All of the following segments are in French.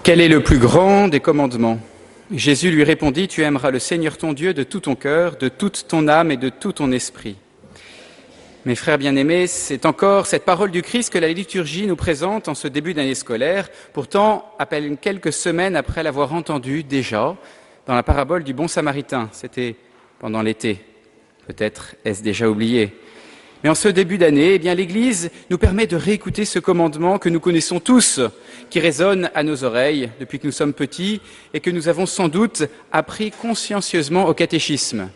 Quel est le plus grand des commandements ? Jésus lui répondit, « Tu aimeras le Seigneur ton Dieu de tout ton cœur, de toute ton âme et de tout ton esprit. » Mes frères bien-aimés, c'est encore cette parole du Christ que la liturgie nous présente en ce début d'année scolaire, pourtant à peine quelques semaines après l'avoir entendue déjà dans la parabole du bon Samaritain. C'était pendant l'été, peut-être est-ce déjà oublié. Mais en ce début d'année, eh bien, l'Église nous permet de réécouter ce commandement que nous connaissons tous, qui résonne à nos oreilles depuis que nous sommes petits et que nous avons sans doute appris consciencieusement au catéchisme.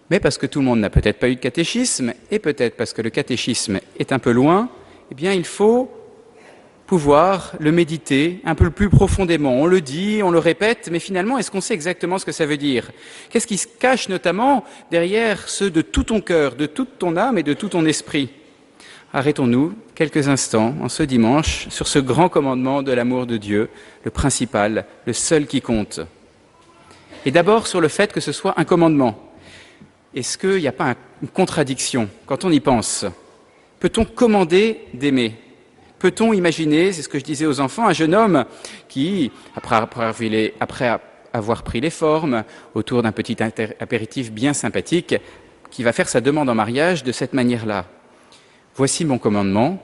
Mais parce que tout le monde n'a peut-être pas eu de catéchisme, et peut-être parce que le catéchisme est un peu loin, eh bien, il faut pouvoir le méditer un peu plus profondément. On le dit, on le répète, mais finalement, est-ce qu'on sait exactement ce que ça veut dire ? Qu'est-ce qui se cache notamment derrière ce « de tout ton cœur, de toute ton âme et de tout ton esprit » ? Arrêtons-nous quelques instants, en ce dimanche, sur ce grand commandement de l'amour de Dieu, le principal, le seul qui compte. Et d'abord sur le fait que ce soit un commandement. Est-ce qu'il n'y a pas une contradiction quand on y pense ? Peut-on commander d'aimer ? Peut-on imaginer, c'est ce que je disais aux enfants, un jeune homme qui, après avoir pris les formes, autour d'un petit apéritif bien sympathique, qui va faire sa demande en mariage de cette manière-là. « Voici mon commandement,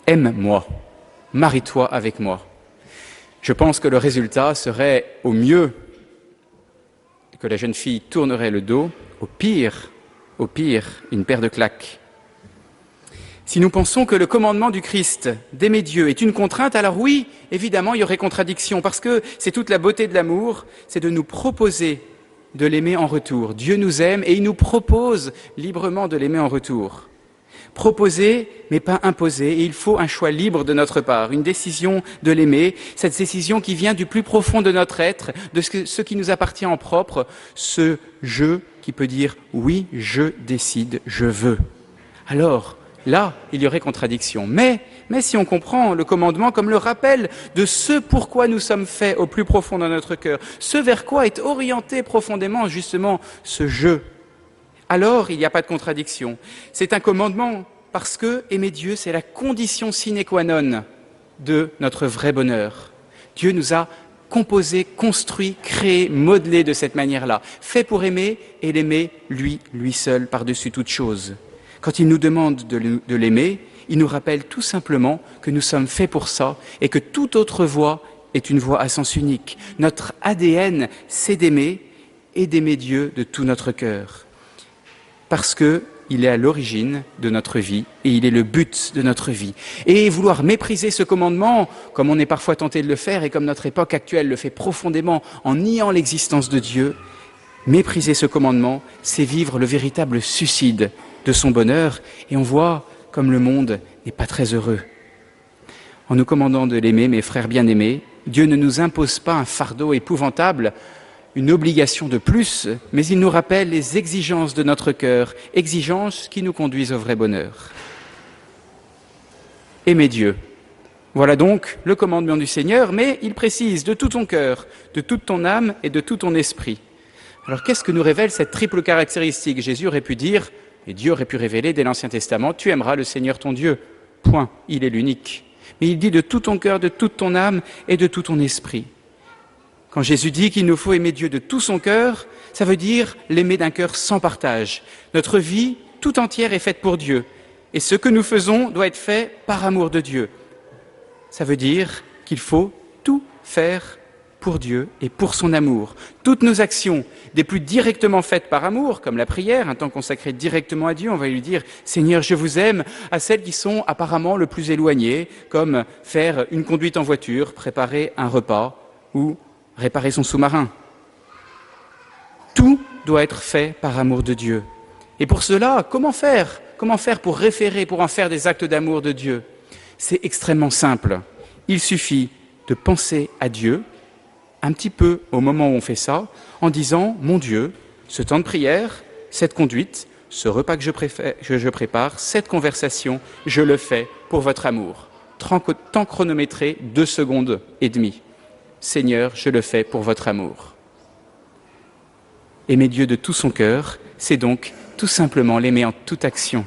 aime-moi, marie-toi avec moi. » Je pense que le résultat serait au mieux que la jeune fille tournerait le dos, au pire, une paire de claques. Si nous pensons que le commandement du Christ d'aimer Dieu est une contrainte, alors oui, évidemment, il y aurait contradiction, parce que c'est toute la beauté de l'amour, c'est de nous proposer de l'aimer en retour. Dieu nous aime et il nous propose librement de l'aimer en retour. Proposer, mais pas imposer, et il faut un choix libre de notre part, une décision de l'aimer, cette décision qui vient du plus profond de notre être, de ce qui nous appartient en propre, ce « je » qui peut dire « oui, je décide, je veux ». Alors, là, il y aurait contradiction. Mais si on comprend le commandement comme le rappel de ce pourquoi nous sommes faits au plus profond de notre cœur, ce vers quoi est orienté profondément justement ce « je », alors il n'y a pas de contradiction. C'est un commandement parce que aimer Dieu, c'est la condition sine qua non de notre vrai bonheur. Dieu nous a composé, construit, créé, modelé de cette manière-là, fait pour aimer et l'aimer lui seul, par-dessus toute chose. Quand il nous demande de l'aimer, il nous rappelle tout simplement que nous sommes faits pour ça et que toute autre voie est une voie à sens unique. Notre ADN, c'est d'aimer et d'aimer Dieu de tout notre cœur. Parce qu'il est à l'origine de notre vie et il est le but de notre vie. Et vouloir mépriser ce commandement, comme on est parfois tenté de le faire et comme notre époque actuelle le fait profondément en niant l'existence de Dieu, mépriser ce commandement, c'est vivre le véritable suicide de son bonheur, et on voit comme le monde n'est pas très heureux. En nous commandant de l'aimer, mes frères bien-aimés, Dieu ne nous impose pas un fardeau épouvantable, une obligation de plus, mais il nous rappelle les exigences de notre cœur, exigences qui nous conduisent au vrai bonheur. Aimer Dieu. Voilà donc le commandement du Seigneur, mais il précise de tout ton cœur, de toute ton âme et de tout ton esprit. Alors qu'est-ce que nous révèle cette triple caractéristique ? Jésus aurait pu dire, et Dieu aurait pu révéler dès l'Ancien Testament, tu aimeras le Seigneur ton Dieu. Point, il est l'unique. Mais il dit de tout ton cœur, de toute ton âme et de tout ton esprit. Quand Jésus dit qu'il nous faut aimer Dieu de tout son cœur, ça veut dire l'aimer d'un cœur sans partage. Notre vie tout entière est faite pour Dieu. Et ce que nous faisons doit être fait par amour de Dieu. Ça veut dire qu'il faut tout faire pour Dieu et pour son amour. Toutes nos actions, des plus directement faites par amour, comme la prière, un temps consacré directement à Dieu, on va lui dire « Seigneur, je vous aime », à celles qui sont apparemment le plus éloignées, comme faire une conduite en voiture, préparer un repas ou réparer son sous-marin. Tout doit être fait par amour de Dieu. Et pour cela, comment faire ? Comment faire pour référer, pour en faire des actes d'amour de Dieu ? C'est extrêmement simple. Il suffit de penser à Dieu, un petit peu au moment où on fait ça, en disant « Mon Dieu, ce temps de prière, cette conduite, ce repas que je prépare, cette conversation, je le fais pour votre amour. » Temps chronométré, 2 secondes et demie. Seigneur, je le fais pour votre amour. Aimer Dieu de tout son cœur, c'est donc tout simplement l'aimer en toute action.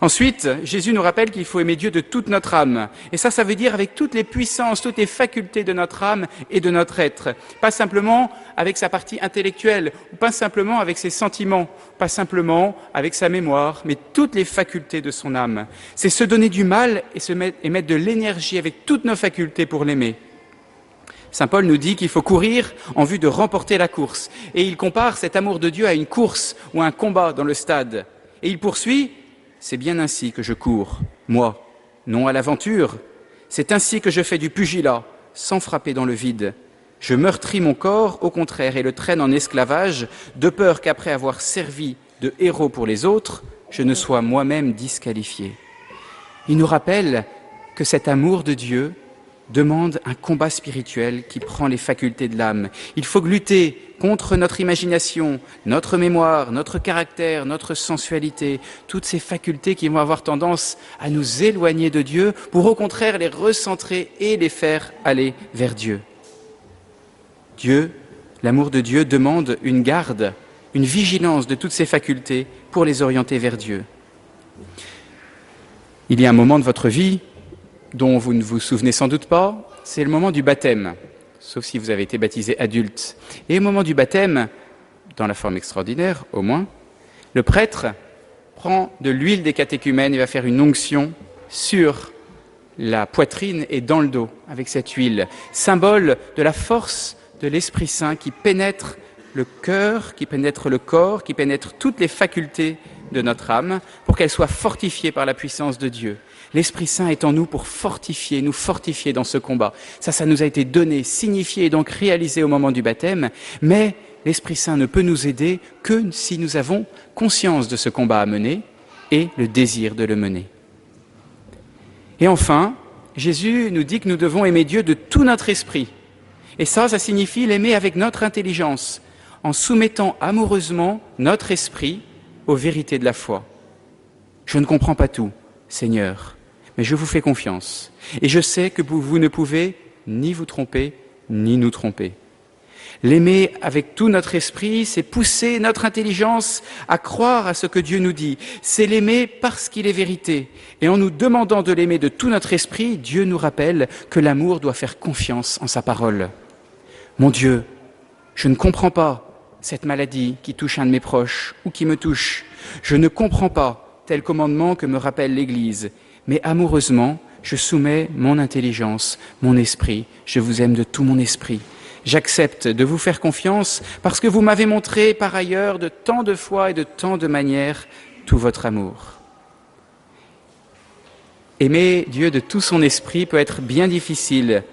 Ensuite, Jésus nous rappelle qu'il faut aimer Dieu de toute notre âme. Et ça veut dire avec toutes les puissances, toutes les facultés de notre âme et de notre être. Pas simplement avec sa partie intellectuelle, ou pas simplement avec ses sentiments, pas simplement avec sa mémoire, mais toutes les facultés de son âme. C'est se donner du mal et mettre de l'énergie avec toutes nos facultés pour l'aimer. Saint Paul nous dit qu'il faut courir en vue de remporter la course. Et il compare cet amour de Dieu à une course ou à un combat dans le stade. Et il poursuit, c'est bien ainsi que je cours, moi, non à l'aventure. C'est ainsi que je fais du pugilat, sans frapper dans le vide. Je meurtris mon corps, au contraire, et le traîne en esclavage, de peur qu'après avoir servi de héros pour les autres, je ne sois moi-même disqualifié. Il nous rappelle que cet amour de Dieu demande un combat spirituel qui prend les facultés de l'âme. Il faut lutter contre notre imagination, notre mémoire, notre caractère, notre sensualité, toutes ces facultés qui vont avoir tendance à nous éloigner de Dieu pour au contraire les recentrer et les faire aller vers Dieu. Dieu, l'amour de Dieu demande une garde, une vigilance de toutes ces facultés pour les orienter vers Dieu. Il y a un moment de votre vie dont vous ne vous souvenez sans doute pas, c'est le moment du baptême, sauf si vous avez été baptisé adulte. Et au moment du baptême, dans la forme extraordinaire au moins, le prêtre prend de l'huile des catéchumènes et va faire une onction sur la poitrine et dans le dos avec cette huile, symbole de la force de l'Esprit Saint qui pénètre le cœur, qui pénètre le corps, qui pénètre toutes les facultés de notre âme pour qu'elle soit fortifiée par la puissance de Dieu. L'Esprit Saint est en nous pour nous fortifier dans ce combat. Ça nous a été donné, signifié et donc réalisé au moment du baptême, mais l'Esprit Saint ne peut nous aider que si nous avons conscience de ce combat à mener et le désir de le mener. Et enfin, Jésus nous dit que nous devons aimer Dieu de tout notre esprit. Et ça signifie l'aimer avec notre intelligence, en soumettant amoureusement notre esprit aux vérités de la foi. Je ne comprends pas tout, Seigneur, mais je vous fais confiance. Et je sais que vous ne pouvez ni vous tromper, ni nous tromper. L'aimer avec tout notre esprit, c'est pousser notre intelligence à croire à ce que Dieu nous dit. C'est l'aimer parce qu'il est vérité. Et en nous demandant de l'aimer de tout notre esprit, Dieu nous rappelle que l'amour doit faire confiance en sa parole. Mon Dieu, je ne comprends pas cette maladie qui touche un de mes proches ou qui me touche. Je ne comprends pas tel commandement que me rappelle l'Église, mais amoureusement, je soumets mon intelligence, mon esprit. Je vous aime de tout mon esprit. J'accepte de vous faire confiance parce que vous m'avez montré par ailleurs de tant de fois et de tant de manières tout votre amour. Aimer Dieu de tout son esprit peut être bien difficile,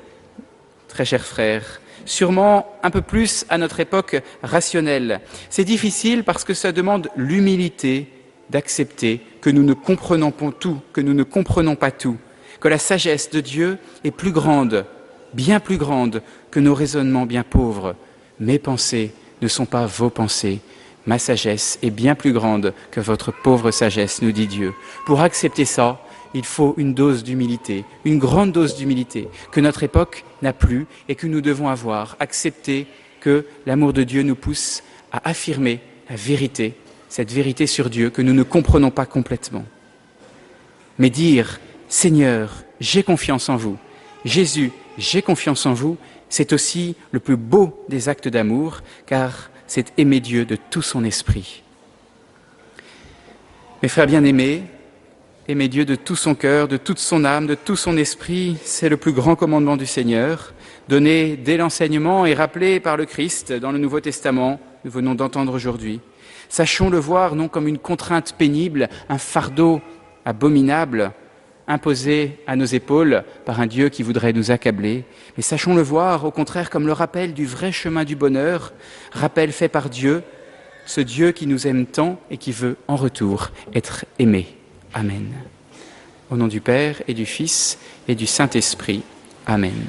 très chers frères. Sûrement un peu plus à notre époque rationnelle. C'est difficile parce que ça demande l'humilité d'accepter que nous ne comprenons pas tout, que la sagesse de Dieu est plus grande, bien plus grande que nos raisonnements bien pauvres. Mes pensées ne sont pas vos pensées. Ma sagesse est bien plus grande que votre pauvre sagesse, nous dit Dieu. Pour accepter ça, il faut une dose d'humilité, une grande dose d'humilité, que notre époque n'a plus et que nous devons avoir. Accepter que l'amour de Dieu nous pousse à affirmer la vérité, cette vérité sur Dieu que nous ne comprenons pas complètement. Mais dire « Seigneur, j'ai confiance en vous », Jésus, j'ai confiance en vous, c'est aussi le plus beau des actes d'amour, car c'est aimer Dieu de tout son esprit. Mes frères bien-aimés, aimer Dieu de tout son cœur, de toute son âme, de tout son esprit, c'est le plus grand commandement du Seigneur, donné dès l'enseignement et rappelé par le Christ dans le Nouveau Testament, nous venons d'entendre aujourd'hui. Sachons le voir non comme une contrainte pénible, un fardeau abominable, imposé à nos épaules par un Dieu qui voudrait nous accabler, mais sachons le voir au contraire comme le rappel du vrai chemin du bonheur, rappel fait par Dieu, ce Dieu qui nous aime tant et qui veut en retour être aimé. Amen. Au nom du Père et du Fils et du Saint-Esprit. Amen.